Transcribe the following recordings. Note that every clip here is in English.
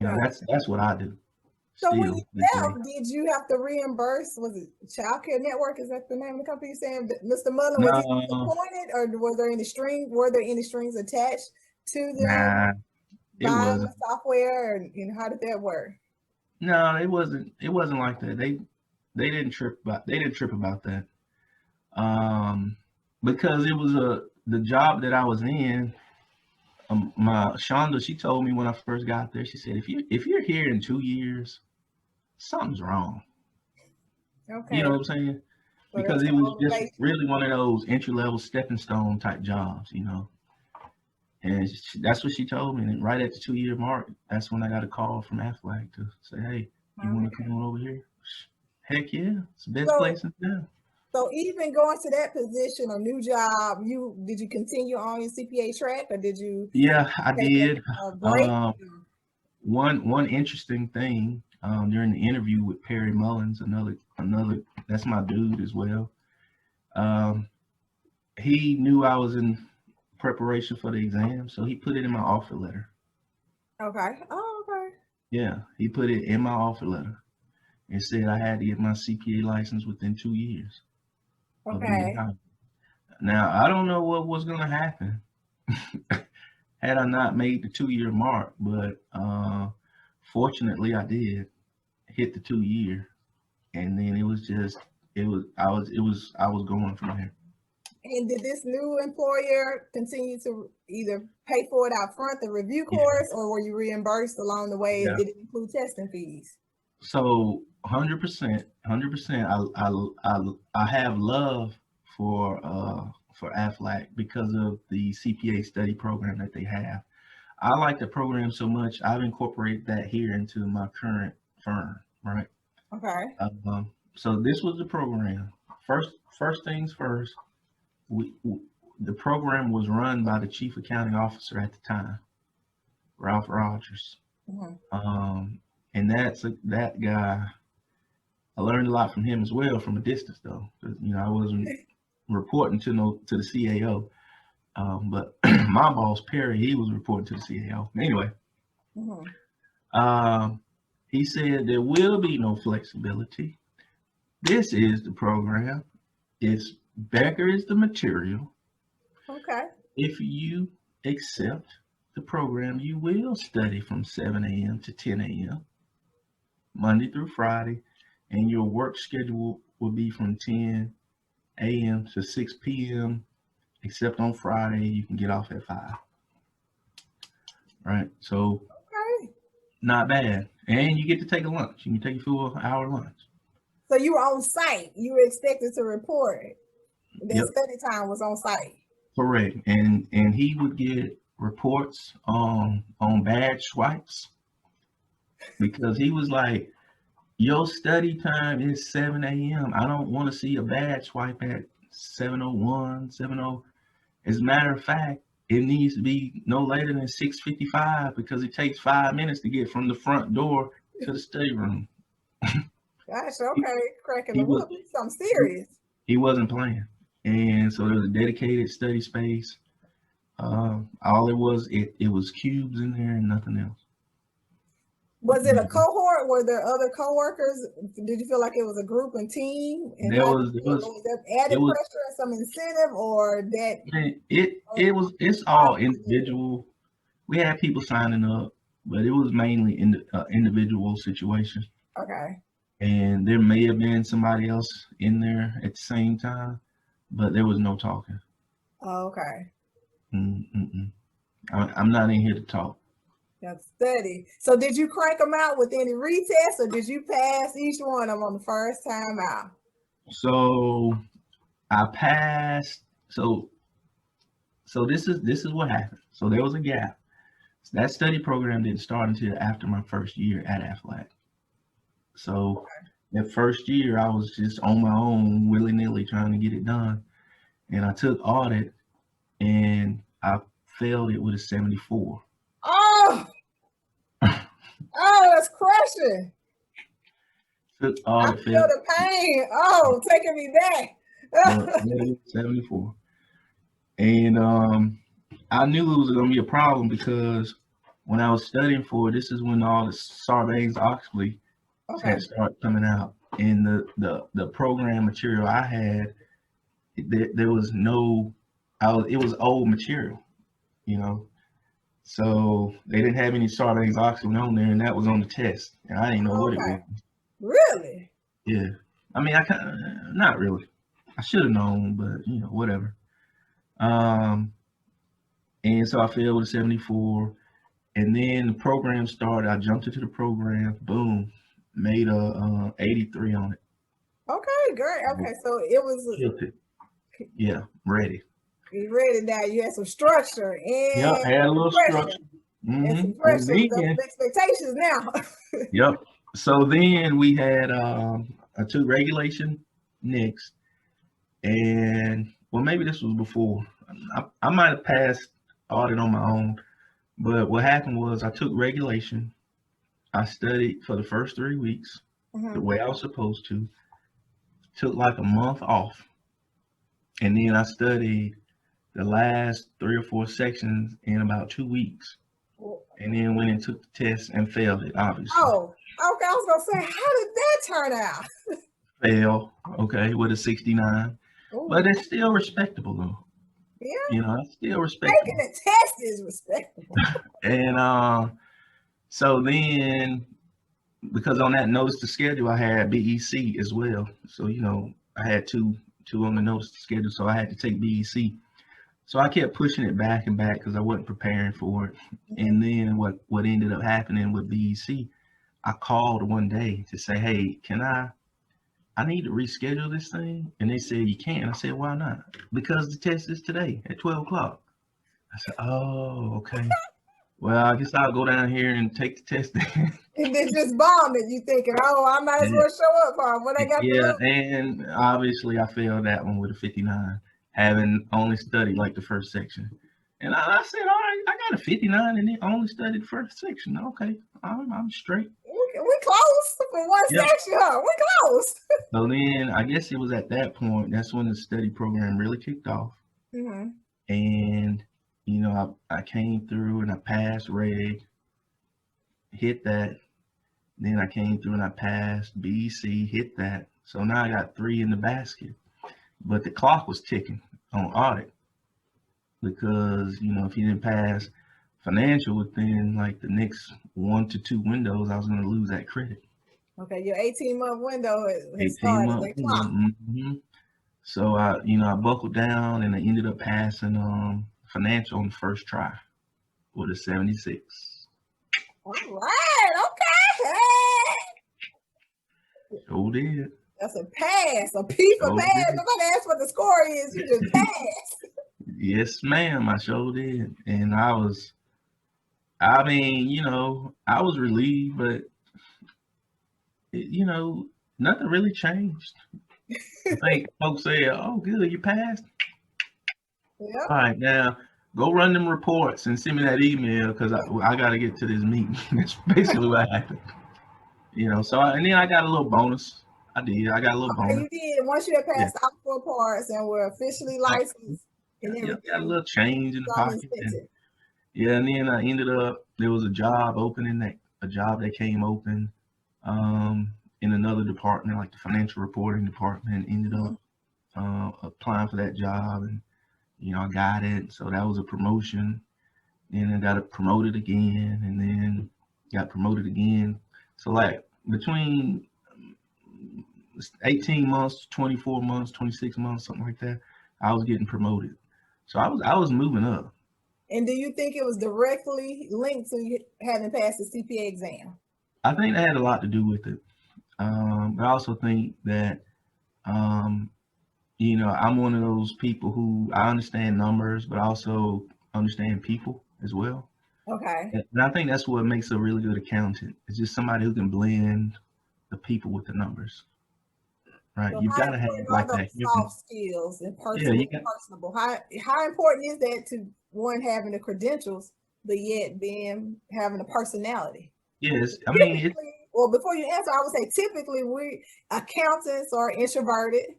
know, that's what I do. So when Still, you left, did you have to reimburse? Was it Child Care Network? Is that the name of the company? You're saying that Mr. Mullen, was he no, disappointed, or were there any strings attached to them nah, it buying the wasn't. software, and how did that work? No, it wasn't. It wasn't like that. They didn't trip about that. Um, because it was the job that I was in. My Shonda, she told me when I first got there. She said, if you're here in 2 years, something's wrong. You know Okay, what I'm saying? so Because that's it the was just motivation. really one of those entry level stepping stone type jobs, you know. And that's what she told me. And right at the 2 year mark, that's when I got a call from Aflac to say, hey, you want to Okay. come on over here? Heck yeah, it's the best So, place in town. so even going to that position or new job, did you continue on your CPA track, or did you Yeah, I take did. a break? Um, one interesting thing during the interview with Perry Mullins, another that's my dude as well. Um, he knew I was in preparation for the exam, so he put it in my offer letter. Okay. Oh, okay. Yeah, he put it in my offer letter and said I had to get my CPA license within 2 years of being Okay. hired. Now I don't know what was going to happen had I not made the 2 year mark, but fortunately I did hit the 2 year, and then it was just I was going from there. And did this new employer continue to either pay for it out front, the review Yeah, course, or were you reimbursed along the way? yeah. Did it include testing fees? So 100%, 100%. I have love for Aflac because of the CPA study program that they have. I like the program so much. I've incorporated that here into my current firm, right? Okay. So this was the program. First things first. We the program was run by the chief accounting officer at the time, Ralph Rogers. Mhm. Um, and that guy. I learned a lot from him as well from a distance, though. 'Cause, you know, I wasn't reporting to the CAO, but my boss Perry, he was reporting to the CAO. Anyway, Mhm. um, he said there will be no flexibility. This is the program. It's Becker is the material. Okay. If you accept the program, you will study from 7 a.m. to 10 a.m. Monday through Friday, and your work schedule will be from 10 a.m. to 6 p.m. Except on Friday, you can get off at 5. Right? So Okay. not bad. And you get to take a lunch. You can take a full hour lunch. So you were on site. You were expected to report. That Yep, study time was on site. correct. And he would get reports on badge swipes because he was like, your study time is 7 a.m. I don't want to see a badge swipe at 7:01, 7:00. As a matter of fact, it needs to be no later than 6:55 because it takes 5 minutes to get from the front door to the study room. Gosh, He, okay, cracking he them was up. Something he, serious. he wasn't playing, and so there was a dedicated study space. All it was cubes in there and nothing else. Was it a Mhm. cohort? Were there other coworkers? Did you feel like it was a group and team? And There how did was you it feel? was Was that it added was pressure and some incentive, or that it's all individual. We had people signing up, but it was mainly in the individual situation. okay? And there may have been somebody else in there at the same time, but there was no talking. Okay. Mm-mm. I'm not in here to talk. That's steady. So did you crank them out with any retests, or did you pass each one of them on the first time out? So I passed. So this is what happened. So there was a gap. That study program didn't start until after my first year at Aflac. So that first year I was just on my own, willy nilly, trying to get it done. And I took audit, and I failed it with a 74. Oh, oh, that's crushing. Took I audit, feel failed. the pain. Oh, taking me Yeah, back. 74. And I knew it was gonna be a problem because when I was studying for it, this is when all the Sarbanes-Oxley Okay. had started coming out, and the program material I had, there was no, it was old material, you know. So they didn't have any Sarbanes-Oxley on there, and that was on the test, and I didn't know what it was. Okay. Really? Yeah, I mean, I kind of not really. I should have known, but whatever. Um, and so I failed with a 74, and then the program started. I jumped into the program. Boom, made a 83 on it. Okay, great. Okay, so it was Killed it. Yeah, ready. you ready now. You had some structure Yep, and had a little pressure. structure. And some And pressure. That's then, some expectations now. yep. So then we had I took regulation next, and well, maybe this was before. I might have passed audit on my own, but what happened was I took regulation. I studied for the first 3 weeks the way I was supposed to. Took like a month off, and then I studied the last 3 or 4 sections in about 2 weeks, and then went and took the test and failed it. Obviously, Oh, okay. I was gonna say, how did that turn out? fail. Okay, with a 69, but Ooh, it's still respectable though. yeah, It's still taking respectable. the test is respectable. And so then, because on that notice to schedule, I had BEC as well. So I had two on the notice to schedule, so I had to take BEC. So I kept pushing it back and back because I wasn't preparing for it. And then what ended up happening with BEC, I called one day to say, hey, I need to reschedule this thing. And they said, you can't. I said, why not? Because the test is today at 12 o'clock. I said, oh, okay. Well, I guess I'll go down here and take the test then. And then just bomb it. You thinking, oh, I might as well show up for what I got to Yeah, lose. and obviously I failed that one with a 59, having only studied like the first section. And I said, all right, I got a 59 and then only studied the first section. Okay, I'm straight. We close for one Yep. section, huh? We close. So then I guess it was at that point, that's when the study program really kicked off. And, I came through and I passed reg, hit that. Then I came through and I passed BC, hit that. So now I got 3 in the basket. But the clock was ticking on audit because, if you didn't pass financial within like the next 1 to 2 windows, I was going to lose that credit. Okay, your 18-month window has 18 started. month window. Mm-hmm. So I buckled down and I ended up passing financial on the first try with a 76. All right, okay. Sure did. That's a pass, a P for pass. Nobody asked what the score is. You just pass. Yes, ma'am. I sure did. And I was relieved, but nothing really changed. I think folks say, "Oh, good, you passed." Yep. All right, now go run them reports and send me that email because I got to get to this meeting. That's basically what happened. And then I got a little bonus. I got a little bonus. You did. Once you had passed all 4 parts and were officially licensed, and everything, got a little change in the pocket. And then I ended up, there was a job that came open in another department, like the financial reporting department. Ended up applying for that job, and I got it. So that was a promotion. Then I got promoted again, and then got promoted again. So like between 18 months, 24 months, 26 months, something like that, I was getting promoted. So I was moving up. And do you think it was directly linked to you having passed the CPA exam? I think that had a lot to do with it. I also think that, I'm one of those people who I understand numbers, but also understand people as well. Okay. And I think that's what makes a really good accountant. It's just somebody who can blend the people with the numbers. Right. So You've got to have like that soft skills and personable. How important is that to one having the credentials, but yet having a personality? Yes, I mean. Well, before you answer, I would say typically we accountants are introverted,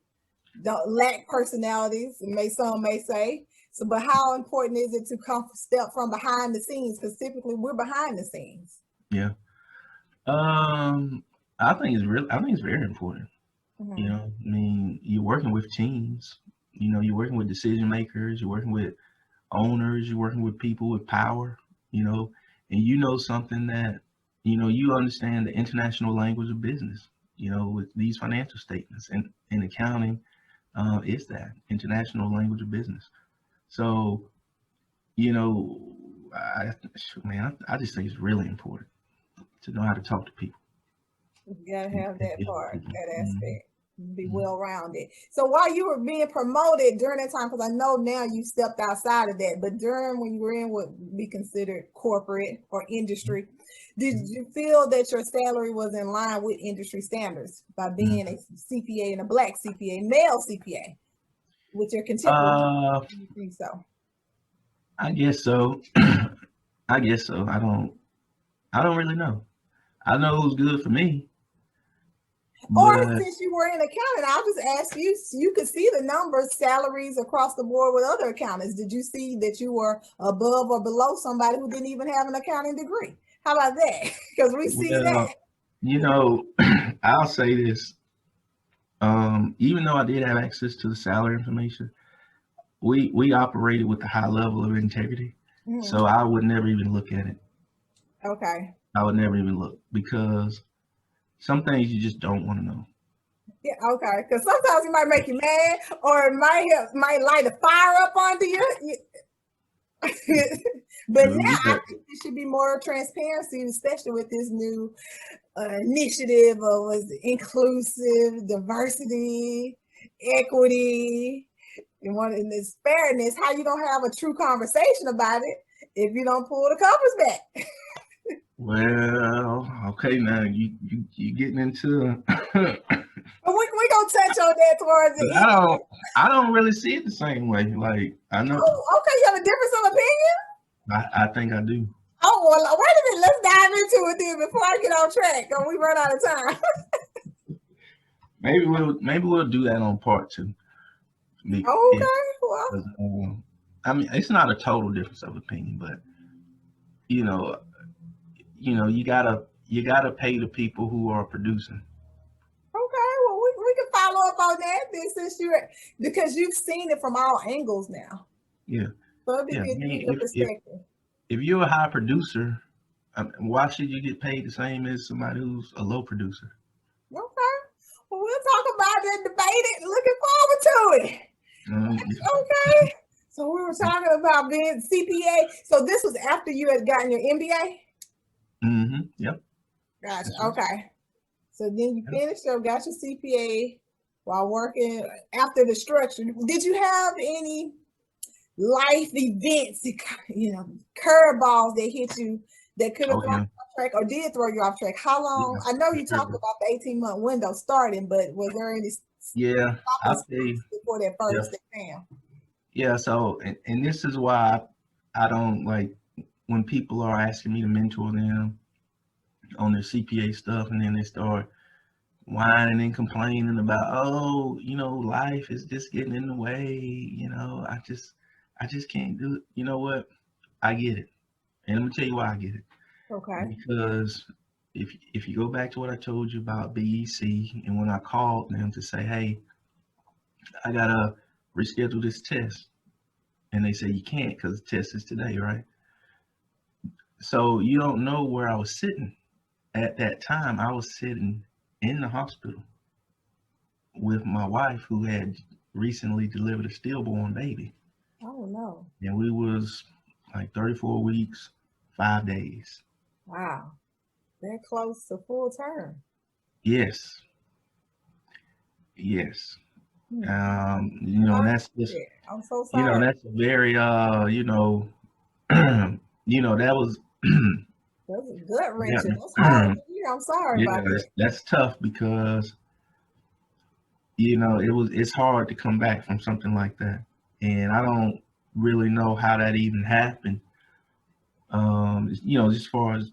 don't lack personalities. Some may say So, but how important is it to come step from behind the scenes? Because typically we're behind the scenes. Yeah. I think it's very important. You know, I mean, you're working with teams. You know, you're working with decision makers. You're working with owners. You're working with people with power. You know, and you know something that, you know, you understand the international language of business. You know, with these financial statements and accounting, is that international language of business. So, you know, I just think it's really important to know how to talk to people. You gotta have that part, that Mhm. aspect. Be Mhm. well rounded. So while you were being promoted during that time, because I know now you stepped outside of that, but during when you were in what would be considered corporate or industry, did Mhm. you feel that your salary was in line with industry standards by being a CPA and a black CPA, male CPA, with your contemporaries? Uh, Do you think so? I guess so. I guess so. I don't really know. I know it was good for me, Or but since you were in accounting, I'll just ask you, so you could see the numbers, salaries across the board with other accountants. Did you see that you were above or below somebody who didn't even have an accounting degree? How about that? Because we see well, that. you know, I'll say this. Even though I did have access to the salary information, we operated with a high level of integrity. Mhm. So I would never even look at it. Okay. I would never even look because some things you just don't want to know. Yeah, okay. Because sometimes it might make you mad or it might light a fire up under you. But We now we I got think there should be more transparency, especially with this new initiative of was inclusive, diversity, equity, and this fairness. How you don't have a true conversation about it if you don't pull the covers back? well, okay now you getting into But we gonna touch on that towards the but end. I don't really see it the same way. Like I know Oh, okay, you have a difference of opinion. I think I do. Oh well, wait a minute. Let's dive into it then before I get on track, or we run out of time. Maybe we'll do that on part two. Yeah, Okay, well, 'cause, I mean it's not a total difference of opinion, but you know you gotta pay the people who are producing. okay, well, we can follow up on that then since you're because you've seen it from all angles now. Yeah, So it'd be yeah. I good to mean, get your perspective. if you're a high producer, why should you get paid the same as somebody who's a low producer? Okay. Well, we'll talk about that, debate it. Looking forward to it. Um, Okay. So we were talking about being CPA. So this was after you had gotten your MBA? Yep. Gotcha. That's right. Okay. So then you Yep. finished up, got your CPA while working after the structure. Did you have any life events, curveballs that hit you that could have Oh thrown you yeah. off track or did throw you off track? How long? Yeah. I know For you talked sure. about the 18-month window starting, but was there any Yeah. stopping I'll tell you. spots before that Yeah. first exam? Yeah. So, and this is why I don't like when people are asking me to mentor them on their CPA stuff, and then they start whining and complaining about, oh, life is just getting in the way. I just can't do it. You know what? I get it, and I'm gonna tell you why I get it. Okay. Because if you go back to what I told you about BEC, and when I called them to say, hey, I gotta reschedule this test, and they say you can't because the test is today, right? So you don't know where I was sitting at that time. I was sitting in the hospital with my wife who had recently delivered a stillborn baby, Oh no. and we was like 34 weeks, 5 days. Wow. That close to full term. Yes, yes. Hmm. That's just I'm so sorry. that's a very that was That's a gut yeah, wrenching. That's hard to hear. I'm sorry yeah, about that. that's tough because it's hard to come back from something like that, and I don't really know how that even happened. As far as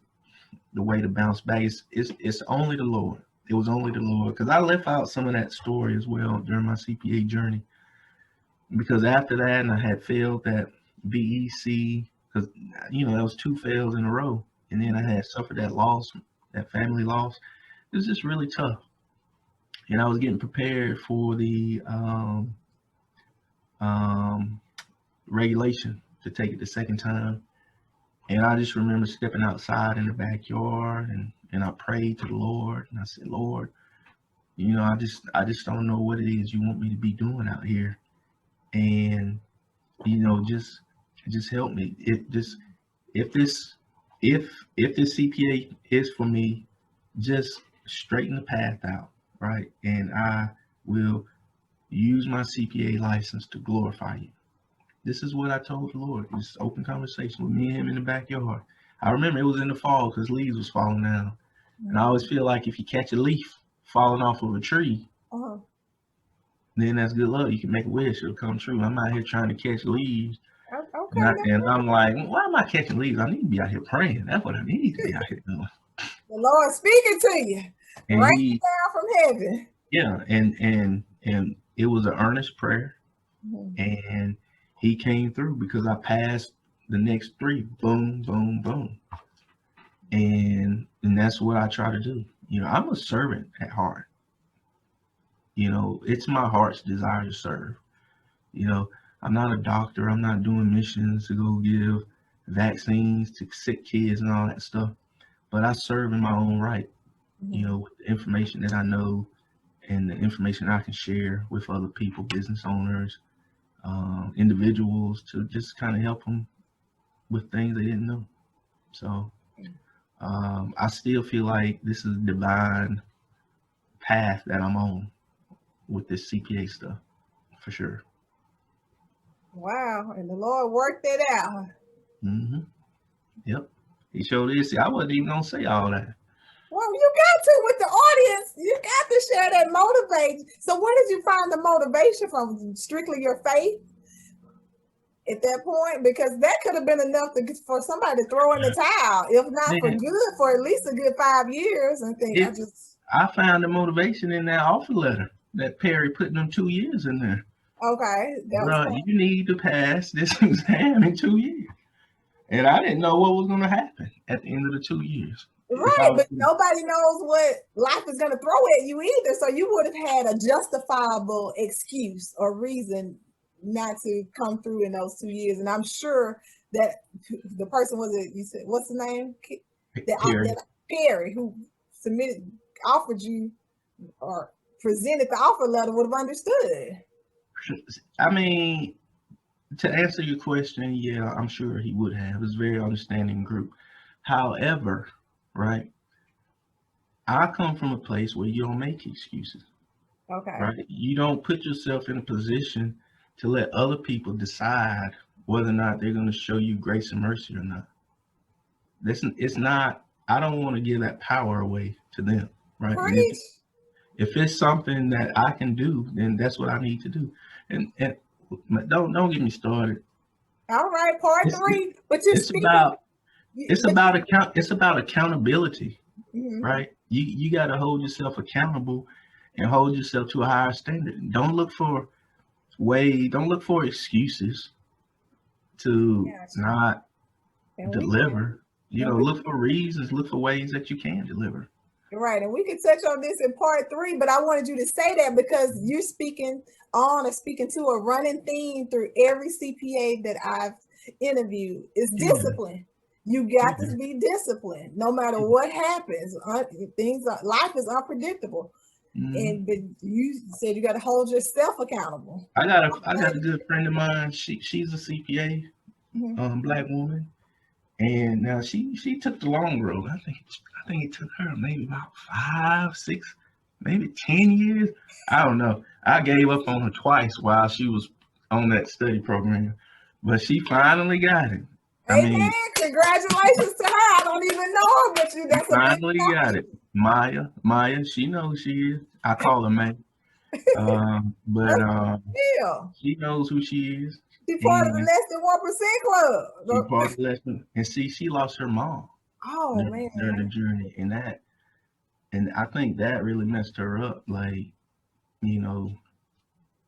the way to bounce back, it's only the Lord. It was only the Lord because I left out some of that story as well during my CPA journey. because after that, and I had failed that VEC, because that was two fails in a row, and then I had suffered that loss, that family loss. It was just really tough, and I was getting prepared for the um, regulation to take it the second time. And I just remember stepping outside in the backyard, and I prayed to the Lord, and I said, Lord, I just don't know what it is you want me to be doing out here. And, just help me. If this if this CPA is for me, just straighten the path out, right? And I will use my CPA license to glorify you. This is what I told the Lord. This open conversation with me and him in the backyard. I remember it was in the fall because leaves was falling down. And I always feel like if you catch a leaf falling off of a tree, Uh-huh. then that's good luck. You can make a wish, it'll come true. I'm out here trying to catch leaves. Okay. And I'm like, why am I catching leaves? I need to be out here praying. That's what I need to be out here doing. The Lord speaking to you, And right he, down from heaven. yeah, and it was an earnest prayer. And he came through because I passed the next three. Boom, boom, boom. And that's what I try to do. I'm a servant at heart. It's my heart's desire to serve. I'm not a doctor. I'm not doing missions to go give vaccines to sick kids and all that stuff. But I serve in my own right, with the information that I know and the information I can share with other people, business owners, individuals, to just kind of help them with things they didn't know. So I still feel like this is a divine path that I'm on with this CPA stuff, for sure. Wow. And the Lord worked it out. Mm-hmm. Yep. He showed this. I wasn't even gonna say all that. Well, you got to with the audience. You got to share that motivate. So where did you find the motivation from? Strictly your faith at that point? Because that could have been enough for somebody to throw in the towel, if not for Man, good, for at least a good 5 years. And think I found the motivation in that offer letter that Perry put them 2 years in there. okay. That was Bruh, you need to pass this exam in 2 years. And I didn't know what was gonna happen at the end of the 2 years. right, but nobody knows what life is going to throw at you either. So you would have had a justifiable excuse or reason not to come through in those 2 years. And I'm sure that the person you said, what's the name? Perry, who offered you or presented the offer letter, would have understood. I mean, to answer your question, yeah, I'm sure he would have. It's a very understanding group. However, right, I come from a place where you don't make excuses. Okay. Right? You don't put yourself in a position to let other people decide whether or not they're going to show you grace and mercy or not. It's not. I don't want to give that power away to them, right? Right. And if it's something that I can do, then that's what I need to do. And don't get me started. All right, part three. But it's about accountability, right? You got to hold yourself accountable and hold yourself to a higher standard. Don't look for excuses to not deliver. Look for reasons, look for ways that you can deliver. Right. And we can touch on this in part three, but I wanted you to say that because you're speaking to a running theme through every CPA that I've interviewed is discipline. You got to be disciplined no matter what happens. Life is unpredictable. And but you said you got to hold yourself accountable. I got a good friend of mine. She's a CPA, Black woman, and now she took the long road. I think it took her maybe about 5, 6, maybe 10 years. I don't know. I gave up on her twice while she was on that study program, but she finally got it. Amen. Congratulations to her. I don't even know her, but that's finally got it. Maya, she knows she is. I call her May. But she knows who she is. She's part of the less than 1% club. She's part of the less than, and she lost her mom. Oh man. During the journey, and I think that really messed her up. Like,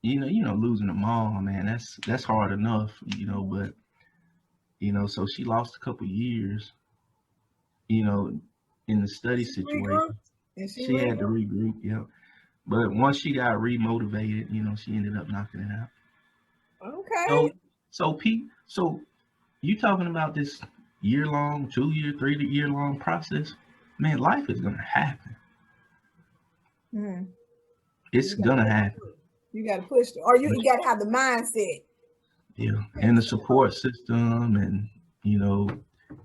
losing a mom, man, that's hard enough, Mhm. but so she lost a couple years, you know, in the study She regrouped situation. and she She had to regrouped. regroup, yeah. But once she got remotivated, she ended up knocking it out. Okay. So, Pete, so you talking about this year long, 2 year, 3 year long process? Man, life is gonna happen. Mhm. It's You got to gonna push happen. through. You got to push through. Or you got to have the mindset. Yeah, And and the stay focused. support system, and you know,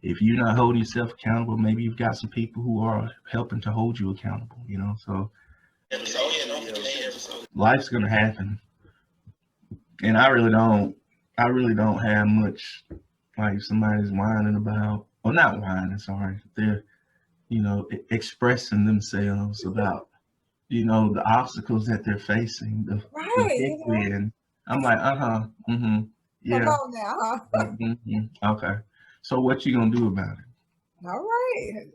if you're not holding yourself accountable, maybe you've got some people who are helping to hold you accountable. So life's gonna happen, and I really don't have much like somebody's whining about, or not whining, sorry, they're expressing themselves about the obstacles that they're facing, the Right. headwind. I'm like, mm-hmm, Come yeah, on now. okay. So what you gonna do about it? All right.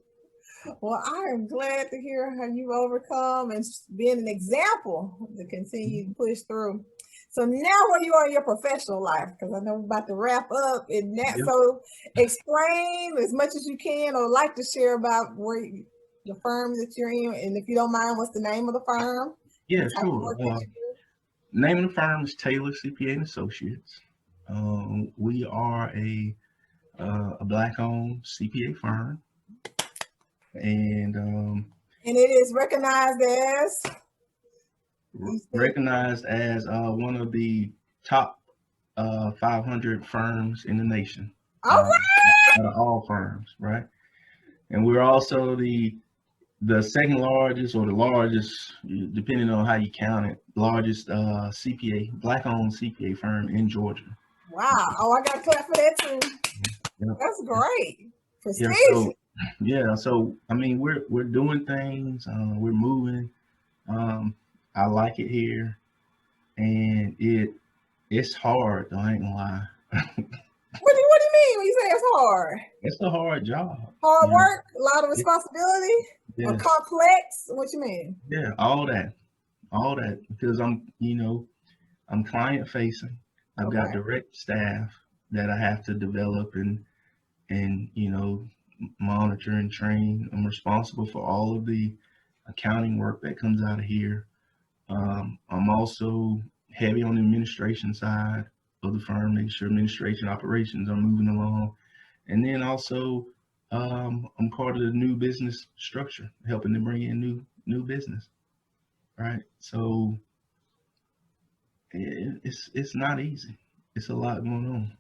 Well, I am glad to hear how you overcome and being an example to continue to push through. So now where you are in your professional life, because I know we're about to wrap up in that. Yeah, So explain as much as you can or like to share about the firm that you're in. And if you don't mind, what's the name of the firm? The yeah, type of sure. work that you do? Name of the firm is Taylor CPA and Associates. We are a black-owned CPA firm, and And it is recognized as, you said, recognized as one of the top 500 firms in the nation, all uh, right. out of all firms, right? And we're also the second largest, or the largest, depending on how you count it, largest CPA, black-owned CPA firm in Georgia. Wow. Oh, I got to clap for that too. Yeah. That's great. Yeah. Prestigious. So yeah. So I mean, we're doing things. We're moving. Um, I like it here, and it's hard. Though, I ain't gonna lie. What do you mean when you say it's hard? It's a hard job. Hard You know. work, a lot of It, responsibility, or yes. complex? What you mean? Yeah. All that, because I'm client facing. I've got Okay. direct staff that I have to develop and monitor and train. I'm responsible for all of the accounting work that comes out of here. I'm also heavy on the administration side of the firm, making sure administration operations are moving along. And then also, I'm part of the new business structure, helping to bring in new business. Right. So it's not easy. It's a lot going on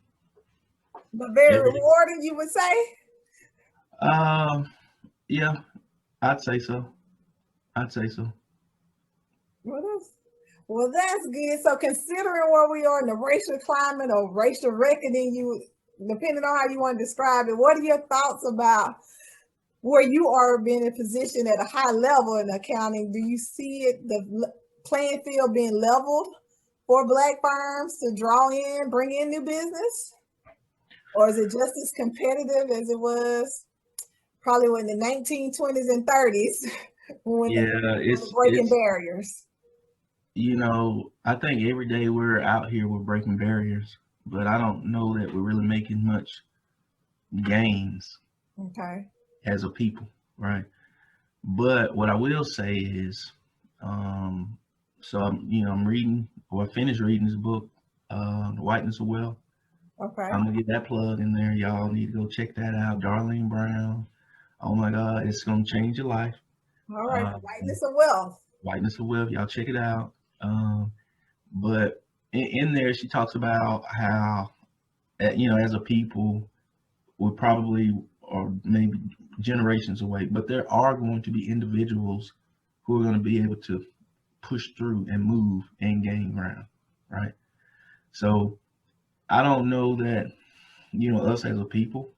But very every day. rewarding, you would say? Um, yeah, I'd say so. I'd say so. Well, that's good. So considering where we are in the racial climate or racial reckoning, depending on how you want to describe it, what are your thoughts about where you are being in a position at a high level in accounting? Do you see the playing field being leveled for Black firms to draw in, bring in new business? Or is it just as competitive as it was probably in the 1920s and 30s when they Yeah, were it's breaking it's barriers? I think every day we're out here, we're breaking barriers, but I don't know that we're really making much gains Okay. as a people, right? But what I will say is, um, so I'm reading, or I finished reading this book, The Whiteness of Wealth. Okay. I'm gonna get that plug in there. Y'all need to go check that out. Darlene Brown. Oh my God, it's gonna change your life. All right. Um, Whiteness of wealth. Whiteness of Wealth. Y'all check it out. But in there, she talks about how, as a people, we probably are maybe generations away, but there are going to be individuals who are going to be able to push through and move and gain ground, right? So I don't know that, us as a people,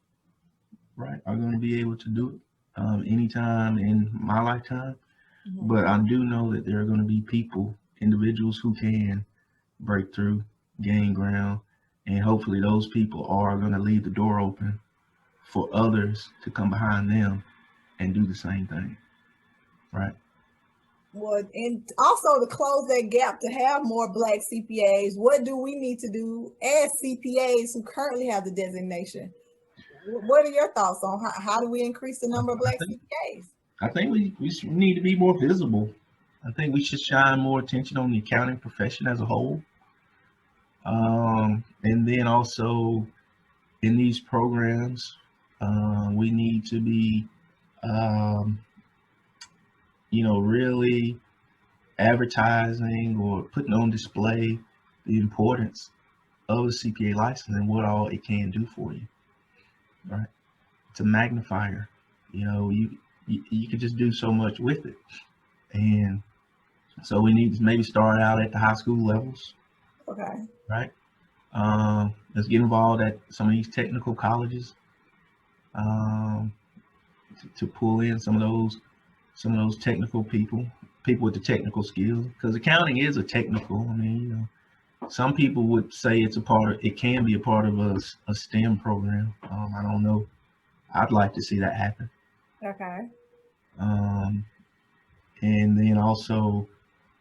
right, are going to be able to do it anytime in my lifetime. Mhm. But I do know that there are going to be people, individuals who can break through, gain ground, and hopefully those people are going to leave the door open for others to come behind them and do the same thing, right? Well, and also to close that gap to have more Black CPAs, what do we need to do as CPAs who currently have the designation? What are your thoughts on how do we increase the number of Black CPAs? I think we need to be more visible. I think we should shine more attention on the accounting profession as a whole. And then also in these programs, we need to be, um, really advertising or putting on display the importance of a CPA license and what all it can do for you. Right? It's a magnifier. You can just do so much with it, and so we need to maybe start out at the high school levels. Okay. Right? Let's get involved at some of these technical colleges, um, to pull in some of those technical people with the technical skills, because accounting is a technical. I mean, some people would say it can be a part of a STEM program. I don't know. I'd like to see that happen. Okay. Um, and then also,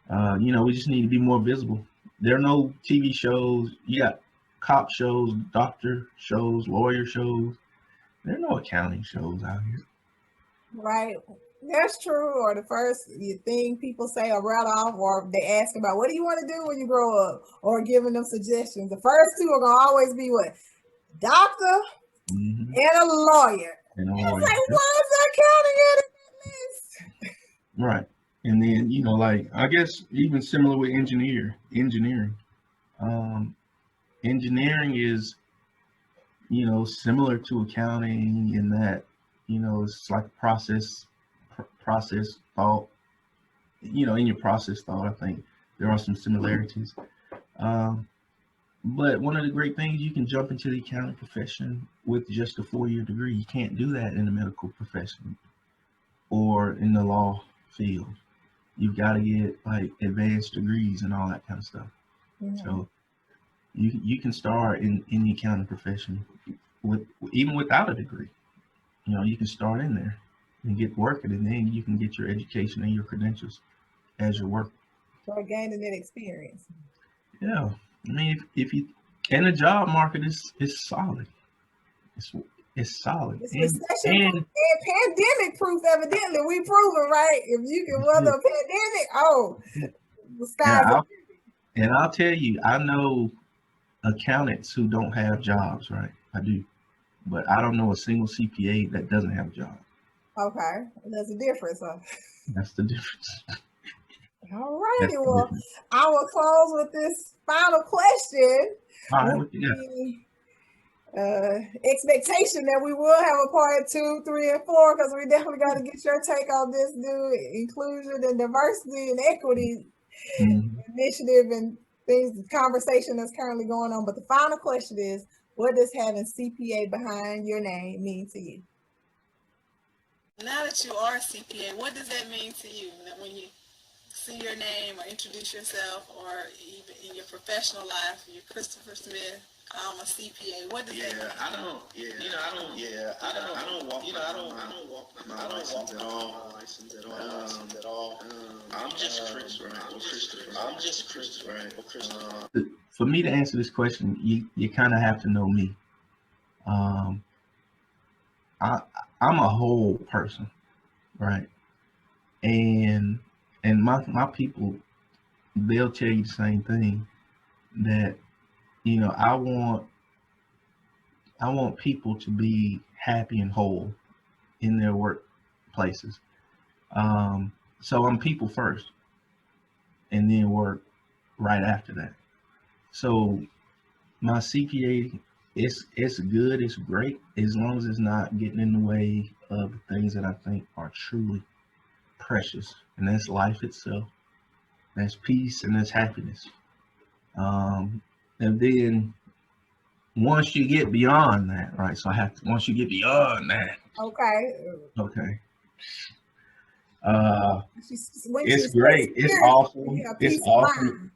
we just need to be more visible. There are no TV shows. You got cop shows, doctor shows, lawyer shows. There are no accounting shows out here. Right. That's true. Or the first thing people say or right off, or they ask about what do you want to do when you grow up, or giving them suggestions. The first two are gonna always be what? Doctor Mm-hmm. and a lawyer. And a It's lawyer. like, why is that counting in that list? Right. And then, like, I guess even similar with engineering. Engineering is, similar to accounting in that, it's like process thought. In your process thought, I think there are some similarities. Um, but one of the great things, you can jump into the accounting profession with just a 4-year degree. You can't do that in the medical profession or in the law field. You've got to get like advanced degrees and all that kind of stuff. Mm-hmm. So you can start in the accounting profession even without a degree. You can start in there and get working, and then you can get your education and your credentials as your work. So gaining that experience. Yeah, I mean, if you and the job market is solid. It's solid. It's And recession proof and pandemic proof. Evidently, we proven right. If you can weather a pandemic, the sky's the limit. And I'll tell you, I know accountants who don't have jobs, right? I do. But I don't know a single CPA that doesn't have a job. Okay. There's a difference, huh? That's the difference. All righty. Well, I will close with this final question. All right, what you got? Expectation that we will have a part 2, 3, and 4, because we definitely got to get your take on this new inclusion and diversity and equity initiative and things, conversation that's currently going on. But the final question is, what does having CPA behind your name mean to you? Now that you are a CPA, what does that mean to you? That when you see your name or introduce yourself, or even in your professional life, you're Christopher Smith, I'm a CPA. What does that mean? I don't walk my license at all. I'm just Christopher. For me to answer this question, you kind of have to know me. I'm a whole person, right? And my people, they'll tell you the same thing, that I want people to be happy and whole in their workplaces. So I'm people first, and then work right after that. So my CPA, it's good, it's great, as long as it's not getting in the way of the things that I think are truly precious, and that's life itself, that's peace, and that's happiness. And then once you get beyond that, right? So once you get beyond that, okay. It's great. It's awesome. It's awesome.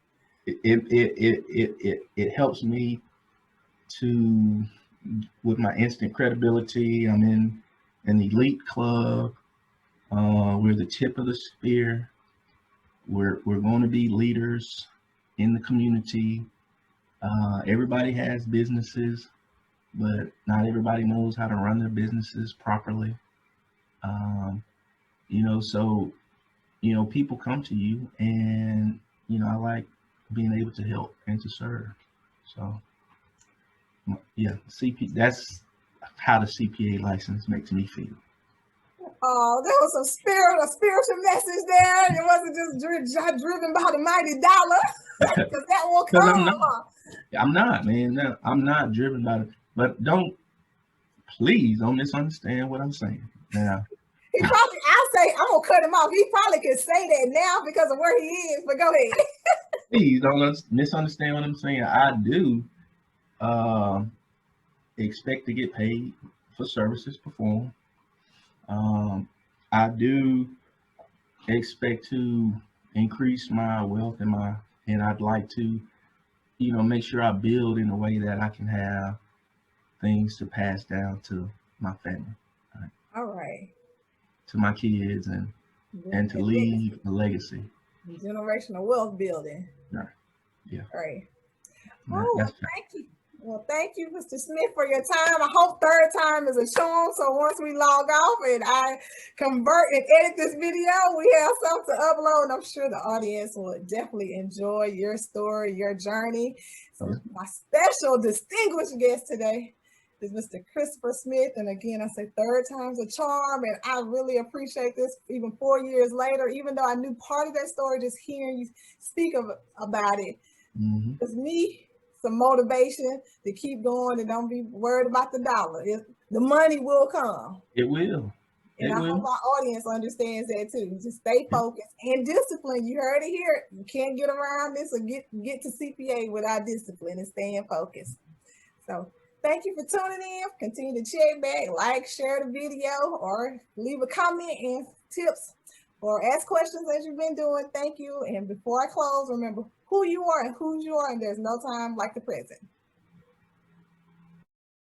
It helps me to, with my instant credibility. I'm in an elite club. We're the tip of the spear. we're going to be leaders in the community. Everybody has businesses, but not everybody knows how to run their businesses properly. Um, so people come to you, and I like being able to help and to serve. So yeah, that's how the CPA license makes me feel. Oh, there was a spiritual message there. It wasn't just driven by the mighty dollar, because that will Because come. I'm not, man. No, I'm not driven by it. But please don't misunderstand what I'm saying. Now, He probably, I'm gonna cut him off. He probably could say that now because of where he is. But go ahead. please don't misunderstand what I'm saying. I do expect to get paid for services performed. I do expect to increase my wealth and I'd like to, make sure I build in a way that I can have things to pass down to my family, right? All right. To my kids and to leave a legacy. Generational wealth building. Yeah. Right. That's thank you. Well, thank you, Mr. Smith, for your time. I hope third time is a charm. So once we log off and I convert and edit this video, we have something to upload. And I'm sure the audience will definitely enjoy your story, your journey. So my special distinguished guest today is Mr. Christopher Smith. And again, I say third time's a charm. And I really appreciate this even 4 years later, even though I knew part of that story, just hearing you speak about it. It's me. Some motivation to keep going and don't be worried about the dollar. The money will come. It will. And I hope our audience understands that too. Just stay focused and discipline. You heard it here. You can't get around this or get to CPA without discipline and staying focused. So thank you for tuning in. Continue to check back, like, share the video, or leave a comment and tips or ask questions as you've been doing. Thank you. And before I close, remember who you are and whose you are, and there's no time like the present.